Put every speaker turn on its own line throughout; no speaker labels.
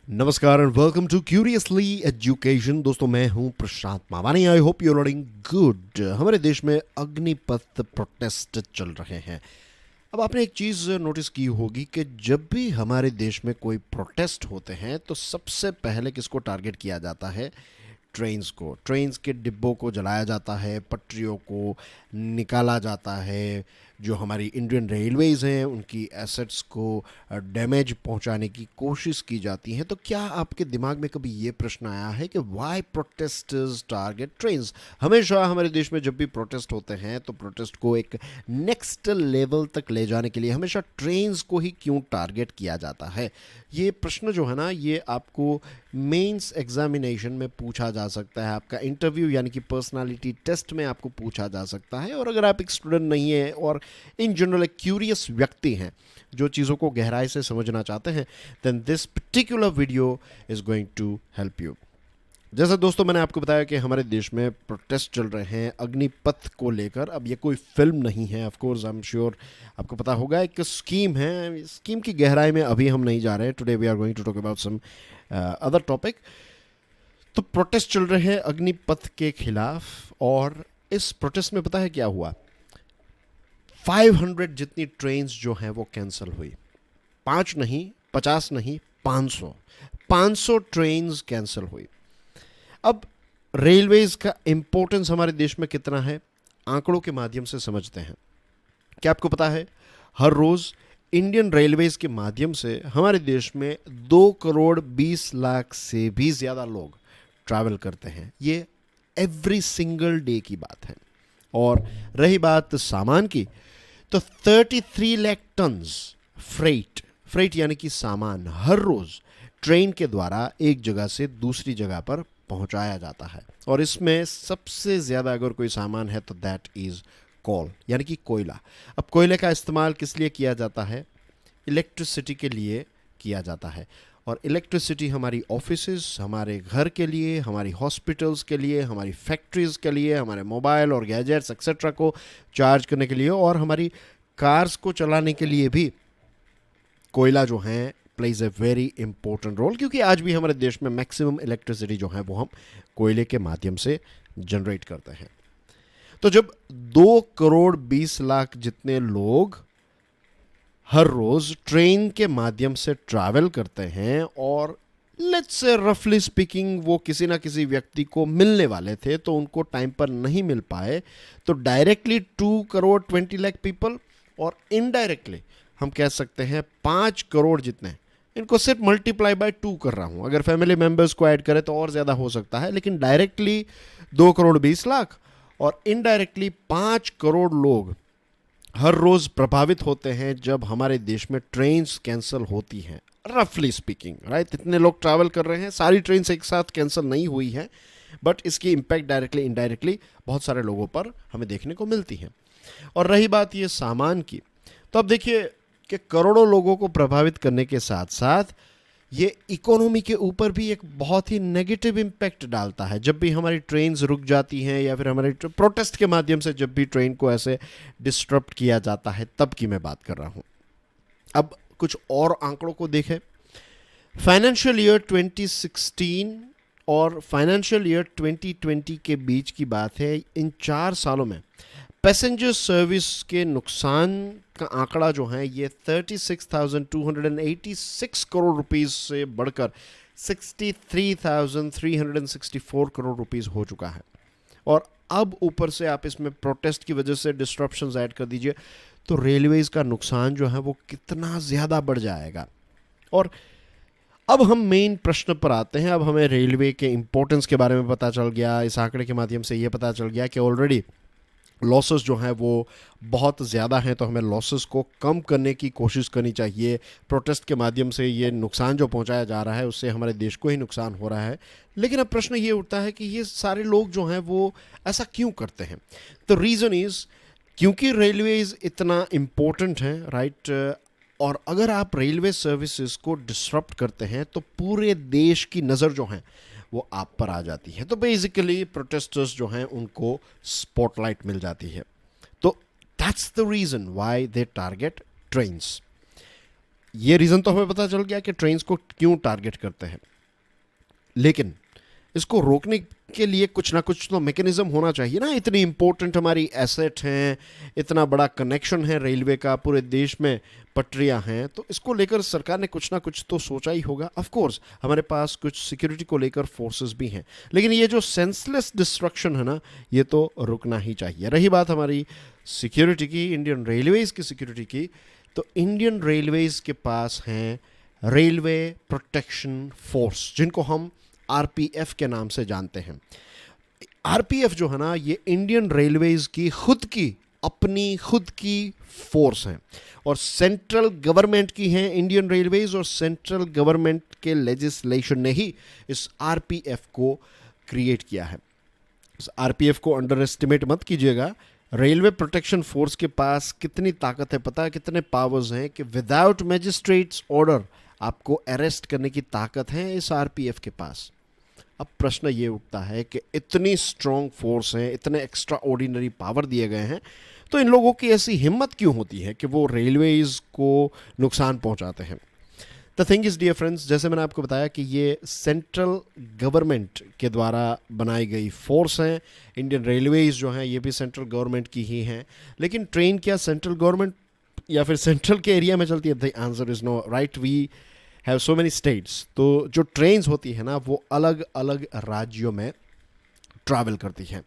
नमस्कार and welcome to curiously education. दोस्तों, मैं हूं Prashant Mawani. I hope you are doing good. हमारे देश में अग्निपथ प्रोटेस्ट चल रहे हैं। अब आपने एक चीज़ नोटिस की होगी कि जब भी हमारे देश में कोई प्रोटेस्ट होते हैं तो सबसे पहले किसको टारगेट किया जाता है? ट्रेन्स को। ट्रेन्स के डिब्बों को जलाया जाता है, पटरियों को निकाला जाता है, जो हमारी इंडियन रेलवेज़ हैं उनकी एसेट्स को डैमेज पहुंचाने की कोशिश की जाती है। तो क्या आपके दिमाग में कभी ये प्रश्न आया है कि वाई प्रोटेस्टर्स टारगेट ट्रेन्स? हमेशा हमारे देश में जब भी प्रोटेस्ट होते हैं तो प्रोटेस्ट को एक नेक्स्ट लेवल तक ले जाने के लिए हमेशा ट्रेन्स को ही क्यों टारगेट किया जाता है? ये प्रश्न जो है ना, ये आपको मेंस एग्जामिनेशन में पूछा जा सकता है, आपका इंटरव्यू यानी कि पर्सनालिटी टेस्ट में आपको पूछा जा सकता है। और अगर आप एक स्टूडेंट नहीं है और इन जनरल एक क्यूरियस व्यक्ति हैं जो चीज़ों को गहराई से समझना चाहते हैं, then this particular video is going to help you. जैसे दोस्तों मैंने आपको बताया कि हमारे देश में प्रोटेस्ट चल रहे हैं अग्निपथ को लेकर। अब ये कोई फिल्म नहीं है, of course I am sure आपको पता होगा, एक स्कीम है। स्कीम की गहराई में अभी हम नहीं जा रहे हैं। Today we are going to talk about some other topic. तो प्रोटेस्ट चल रहे हैं अग्निपथ के खिलाफ, और इस प्रोटेस्ट में पता है क्या हुआ? 500 जितनी ट्रेन्स जो हैं वो कैंसिल हुई। 5 नहीं, 50 नहीं, 500 ट्रेन्स कैंसिल हुई। अब रेलवेज का इंपॉर्टेंस हमारे देश में कितना है, आंकड़ों के माध्यम से समझते हैं। क्या आपको पता है, हर रोज इंडियन रेलवेज के माध्यम से हमारे देश में 2 करोड़ 20 लाख से भी ज्यादा लोग ट्रैवल करते हैं। ये एवरी सिंगल डे की बात है। और रही बात सामान की, तो 33 लाख टन्स फ्रेट यानी कि सामान हर रोज ट्रेन के द्वारा एक जगह से दूसरी जगह पर पहुंचाया जाता है। और इसमें सबसे ज़्यादा अगर कोई सामान है तो दैट इज़ कोल यानी कि कोयला। अब कोयले का इस्तेमाल किस लिए किया जाता है? इलेक्ट्रिसिटी के लिए किया जाता है। और इलेक्ट्रिसिटी हमारी ऑफिसेज, हमारे घर के लिए, हमारी हॉस्पिटल्स के लिए, हमारी फैक्ट्रीज के लिए, हमारे मोबाइल और गैजेट्स एक्सेट्रा को चार्ज करने के लिए, और हमारी कार्स को चलाने के लिए भी कोयला जो है plays a very important role. क्योंकि आज भी हमारे देश में मैक्सिमम इलेक्ट्रिसिटी जो है वो हम कोयले के माध्यम से जनरेट करते हैं। तो जब 2 करोड़ 20 लाख जितने लोग हर रोज ट्रेन के माध्यम से ट्रैवल करते हैं, और लेट्स से रफली स्पीकिंग वो किसी ना किसी व्यक्ति को मिलने वाले थे तो उनको टाइम पर नहीं मिल पाए, तो डायरेक्टली 2 करोड़ 20 लाख पीपल, और इनडायरेक्टली हम कह सकते हैं 5 करोड़ जितने, इनको सिर्फ मल्टीप्लाई बाय 2 कर रहा हूं। अगर फैमिली मेंबर्स को ऐड करें तो और ज़्यादा हो सकता है, लेकिन डायरेक्टली 2 करोड़ 20 लाख और इनडायरेक्टली 5 करोड़ लोग हर रोज़ प्रभावित होते हैं जब हमारे देश में ट्रेन्स कैंसिल होती हैं। रफली स्पीकिंग, राइट, इतने लोग ट्रैवल कर रहे हैं, सारी ट्रेन्स एक साथ कैंसिल नहीं हुई हैं, बट इसकी इम्पैक्ट डायरेक्टली इनडायरेक्टली बहुत सारे लोगों पर हमें देखने को मिलती है। और रही बात ये सामान की, तो अब देखिए कि करोड़ों लोगों को प्रभावित करने के साथ साथ ये इकोनॉमी के ऊपर भी एक बहुत ही नेगेटिव इम्पैक्ट डालता है। जब भी हमारी ट्रेन्स रुक जाती हैं या फिर हमारे प्रोटेस्ट के माध्यम से जब भी ट्रेन को ऐसे डिस्टर्ब किया जाता है, तब की मैं बात कर रहा हूँ। अब कुछ और आंकड़ों को देखें। फाइनेंशियल ईयर 2016 और फाइनेंशियल ईयर 2020 के बीच की बात है। इन 4 सालों में पैसेंजर सर्विस के नुकसान का आंकड़ा जो है ये 36,286 करोड़ रुपीस से बढ़कर 63,364 करोड़ रुपीस हो चुका है। और अब ऊपर से आप इसमें प्रोटेस्ट की वजह से डिस्ट्रप्शंस ऐड कर दीजिए तो रेलवेज का नुकसान जो है वो कितना ज़्यादा बढ़ जाएगा। और अब हम मेन प्रश्न पर आते हैं। अब हमें रेलवे के इंपॉर्टेंस के बारे में पता चल गया, इस आंकड़े के माध्यम से ये पता चल गया कि ऑलरेडी लॉसेस जो हैं वो बहुत ज़्यादा हैं, तो हमें लॉसेस को कम करने की कोशिश करनी चाहिए। प्रोटेस्ट के माध्यम से ये नुकसान जो पहुंचाया जा रहा है उससे हमारे देश को ही नुकसान हो रहा है। लेकिन अब प्रश्न ये उठता है कि ये सारे लोग जो हैं वो ऐसा क्यों करते हैं? तो रीज़न इज़ क्योंकि रेलवेज इतना इम्पोर्टेंट है, राइट। और अगर आप रेलवे सर्विसेज को डिसरप्ट करते हैं तो पूरे देश की नज़र जो है वो आप पर आ जाती है। तो बेसिकली प्रोटेस्टर्स जो हैं उनको स्पॉटलाइट मिल जाती है। तो that's the reason why they target trains. ये रीज़न तो हमें पता चल गया कि ट्रेन्स को क्यों टारगेट करते हैं, लेकिन इसको रोकने के लिए कुछ ना कुछ तो मैकेनिज्म होना चाहिए ना। इतनी इंपॉर्टेंट हमारी एसेट हैं, इतना बड़ा कनेक्शन है रेलवे का, पूरे देश में पटरियां हैं, तो इसको लेकर सरकार ने कुछ ना कुछ तो सोचा ही होगा। ऑफ कोर्स हमारे पास कुछ सिक्योरिटी को लेकर फोर्सेस भी हैं, लेकिन ये जो सेंसलेस डिस्ट्रक्शन है ना, ये तो रुकना ही चाहिए। रही बात हमारी सिक्योरिटी की, इंडियन रेलवेज़ की सिक्योरिटी की, तो इंडियन रेलवेज़ के पास हैं रेलवे प्रोटेक्शन फोर्स, जिनको हम आरपीएफ के नाम से जानते हैं। आरपीएफ जो है ना, ये इंडियन रेलवेज की अपनी खुद की फोर्स हैं, और सेंट्रल गवर्नमेंट की हैं इंडियन रेलवेज, और सेंट्रल गवर्नमेंट के लेजिस्लेशन ने ही इस आरपीएफ को क्रिएट किया है। इस आरपीएफ को अंडर एस्टिमेट मत कीजिएगा। रेलवे प्रोटेक्शन फोर्स के पास कितनी ताकत है पता है, कितने पावर्स हैं कि विदाउट मैजिस्ट्रेट्स ऑर्डर आपको अरेस्ट करने की ताकत है इस आरपीएफ के पास। अब प्रश्न ये उठता है कि इतनी स्ट्रॉन्ग फोर्स है, इतने एक्स्ट्रा ऑर्डिनरी पावर दिए गए हैं, तो इन लोगों की ऐसी हिम्मत क्यों होती है कि वो रेलवेज को नुकसान पहुंचाते हैं। The thing is dear friends, जैसे मैंने आपको बताया कि ये सेंट्रल गवर्नमेंट के द्वारा बनाई गई फोर्स हैं। इंडियन रेलवेज जो हैं ये भी सेंट्रल गवर्नमेंट की ही हैं, लेकिन ट्रेन क्या सेंट्रल गवर्नमेंट या फिर सेंट्रल के एरिया में चलती है? The answer is no, right. We have so many states, तो जो ट्रेन्स होती है ना, वो अलग अलग राज्यों में ट्रैवल करती हैं।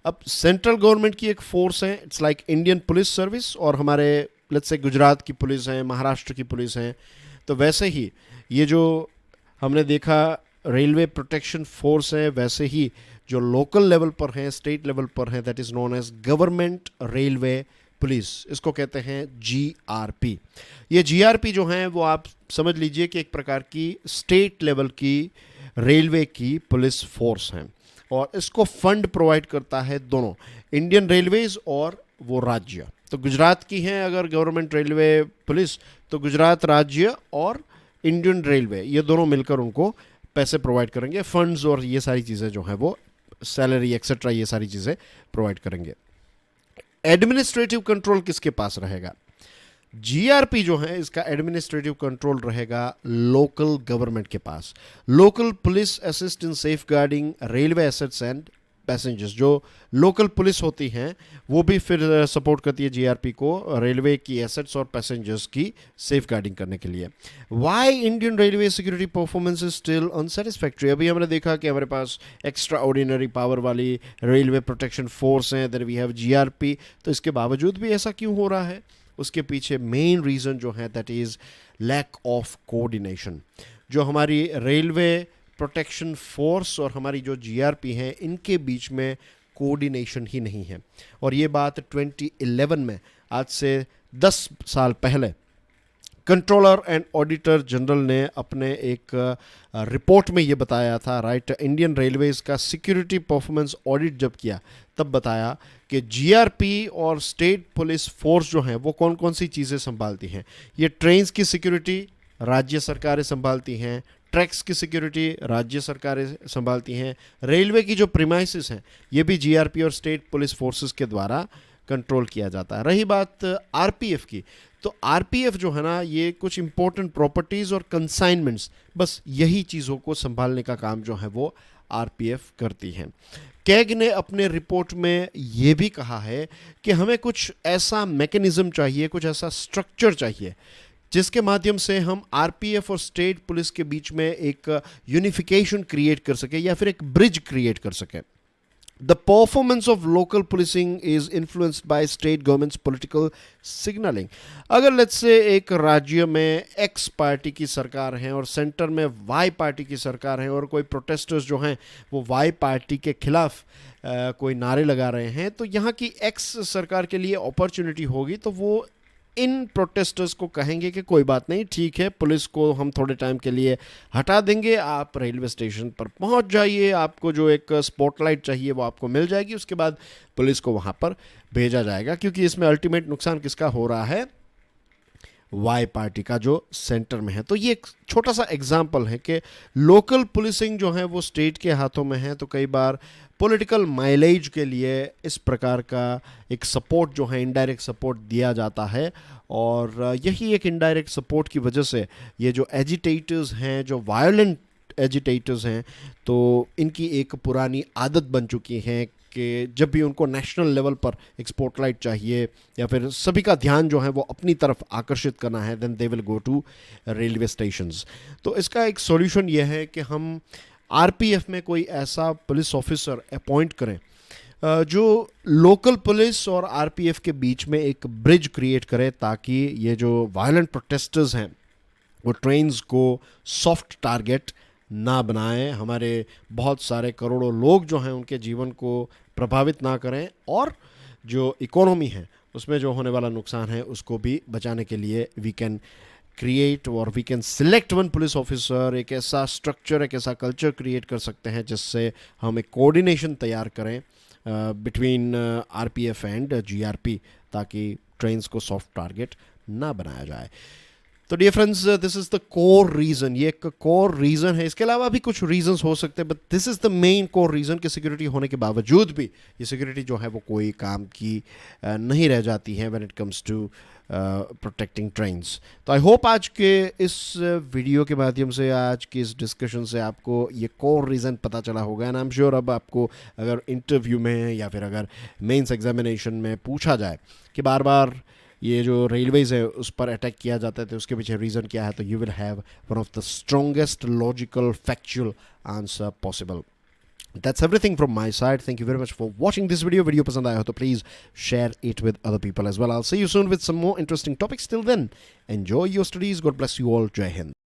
अब सेंट्रल गवर्नमेंट की एक फोर्स है, it's like Indian police service, और हमारे लेट्स से गुजरात की पुलिस है, महाराष्ट्र की पुलिस है, तो वैसे ही ये जो हमने देखा रेलवे प्रोटेक्शन फोर्स है, वैसे ही जो लोकल लेवल पर हैं, स्टेट लेवल पर हैं, that is known as government railway police, इसको कहते हैं जीआरपी। ये जीआरपी जो हैं वो आप समझ लीजिए कि एक प्रकार की स्टेट लेवल की रेलवे की पुलिस फोर्स हैं, और इसको फंड प्रोवाइड करता है दोनों इंडियन रेलवेज और वो राज्य। तो गुजरात की हैं अगर गवर्नमेंट रेलवे पुलिस, तो गुजरात राज्य और इंडियन रेलवे ये दोनों मिलकर उनको पैसे प्रोवाइड करेंगे, फंड्स और ये सारी चीज़ें जो हैं वो सैलरी एक्सेट्रा ये सारी चीज़ें प्रोवाइड करेंगे। एडमिनिस्ट्रेटिव कंट्रोल किसके पास रहेगा? जीआरपी जो है इसका एडमिनिस्ट्रेटिव कंट्रोल रहेगा लोकल गवर्नमेंट के पास। Local police assist in safeguarding railway assets and passengers, जो लोकल पुलिस होती हैं वो भी फिर सपोर्ट करती है जीआरपी को रेलवे की एसेट्स और पैसेंजर्स की सेफ गार्डिंग करने के लिए। Why Indian railway security performance is still unsatisfactory? अभी हमने देखा कि हमारे पास एक्स्ट्रा ऑर्डिनरी पावर वाली रेलवे प्रोटेक्शन फोर्स हैं, देयर वी हैव जीआरपी, तो इसके बावजूद भी ऐसा क्यों हो रहा है? उसके पीछे मेन रीज़न जो है that is lack of coordination. जो हमारी रेलवे प्रोटेक्शन फोर्स और हमारी जो जीआरपी हैं इनके बीच में कोऑर्डिनेशन ही नहीं है। और ये बात 2011 में, आज से 10 साल पहले, कंट्रोलर एंड ऑडिटर जनरल ने अपने एक रिपोर्ट में ये बताया था, राइट। इंडियन रेलवेज का सिक्योरिटी परफॉर्मेंस ऑडिट जब किया तब बताया कि जीआरपी और स्टेट पुलिस फोर्स जो हैं वो कौन कौन सी चीज़ें संभालती हैं। ये ट्रेन्स की सिक्योरिटी राज्य सरकारें संभालती हैं, ट्रैक्स की सिक्योरिटी राज्य सरकारें संभालती हैं, रेलवे की जो प्रीमाइसेस हैं ये भी जीआरपी और स्टेट पुलिस फोर्सेस के द्वारा कंट्रोल किया जाता है। रही बात आरपीएफ की, तो आरपीएफ जो है ना ये कुछ इंपॉर्टेंट प्रॉपर्टीज़ और कंसाइनमेंट्स, बस यही चीज़ों को संभालने का काम जो है वो आरपीएफ करती हैं। कैग ने अपने रिपोर्ट में ये भी कहा है कि हमें कुछ ऐसा मैकेनिज्म चाहिए, कुछ ऐसा स्ट्रक्चर चाहिए जिसके माध्यम से हम आरपीएफ और स्टेट पुलिस के बीच में एक यूनिफिकेशन क्रिएट कर सके या फिर एक ब्रिज क्रिएट कर सके। The performance of local policing is influenced by state governments political signalling. अगर लेट्स से एक राज्य में एक्स पार्टी की सरकार है और सेंटर में वाई पार्टी की सरकार है, और कोई प्रोटेस्टर्स जो हैं वो वाई पार्टी के खिलाफ कोई नारे लगा रहे हैं, तो यहाँ की एक्स सरकार के लिए अपॉर्चुनिटी होगी, तो वो इन प्रोटेस्टर्स को कहेंगे कि कोई बात नहीं, ठीक है, पुलिस को हम थोड़े टाइम के लिए हटा देंगे, आप रेलवे स्टेशन पर पहुंच जाइए, आपको जो एक स्पॉटलाइट चाहिए वो आपको मिल जाएगी, उसके बाद पुलिस को वहां पर भेजा जाएगा। क्योंकि इसमें अल्टीमेट नुकसान किसका हो रहा है? वाई पार्टी का जो सेंटर में है। तो ये एक छोटा सा एग्जाम्पल है कि लोकल पुलिसिंग जो है वो स्टेट के हाथों में है, तो कई बार पॉलिटिकल माइलेज के लिए इस प्रकार का एक सपोर्ट जो है, इनडायरेक्ट सपोर्ट दिया जाता है, और यही एक इनडायरेक्ट सपोर्ट की वजह से ये जो एजिटेटर्स हैं, जो वायलेंट एजिटेटर्स हैं, तो इनकी एक पुरानी आदत बन चुकी है कि जब भी उनको नेशनल लेवल पर एक स्पॉटलाइट चाहिए या फिर सभी का ध्यान जो है वो अपनी तरफ आकर्षित करना है, then they will go to railway stations. तो इसका एक सॉल्यूशन ये है कि हम आरपीएफ में कोई ऐसा पुलिस ऑफिसर अपॉइंट करें जो लोकल पुलिस और आरपीएफ के बीच में एक ब्रिज क्रिएट करे, ताकि ये जो वायलेंट प्रोटेस्टर्स हैं वो ट्रेन्स को सॉफ्ट टारगेट ना बनाएं, हमारे बहुत सारे करोड़ों लोग जो हैं उनके जीवन को प्रभावित ना करें, और जो इकोनॉमी है उसमें जो होने वाला नुकसान है उसको भी बचाने के लिए वी कैन क्रिएट और we can select one police officer. एक ऐसा स्ट्रक्चर, एक ऐसा कल्चर क्रिएट कर सकते हैं जिससे हम एक कोऑर्डिनेशन तैयार करें बिटवीन आरपीएफ एंड जीआरपी, ताकि ट्रेन्स को सॉफ्ट टारगेट ना बनाया जाए। तो dear friends, this is the core reason, ये एक कोर रीज़न है। इसके अलावा भी कुछ रीजंस हो सकते हैं, but this is the main core reason कि सिक्योरिटी होने के बावजूद भी ये सिक्योरिटी जो है वो कोई काम की नहीं रह जाती है when it comes to protecting trains. तो आई होप आज के इस वीडियो के माध्यम से, आज की इस डिस्कशन से आपको ये कोर रीज़न पता चला होगा। एंड आई एम श्योर अब आपको अगर इंटरव्यू में या फिर अगर मेंस एग्जामिनेशन में पूछा जाए कि बार बार ये जो रेलवेज है उस पर अटैक किया जाता है तो उसके पीछे रीज़न क्या है, तो you will have one of the strongest logical factual answer possible. That's everything from my side. Thank you very much for watching this video. Video pasand aaya ho to please share it with other people as well. I'll see you soon with some more interesting topics. Till then, enjoy your studies. God bless you all. Jai Hind.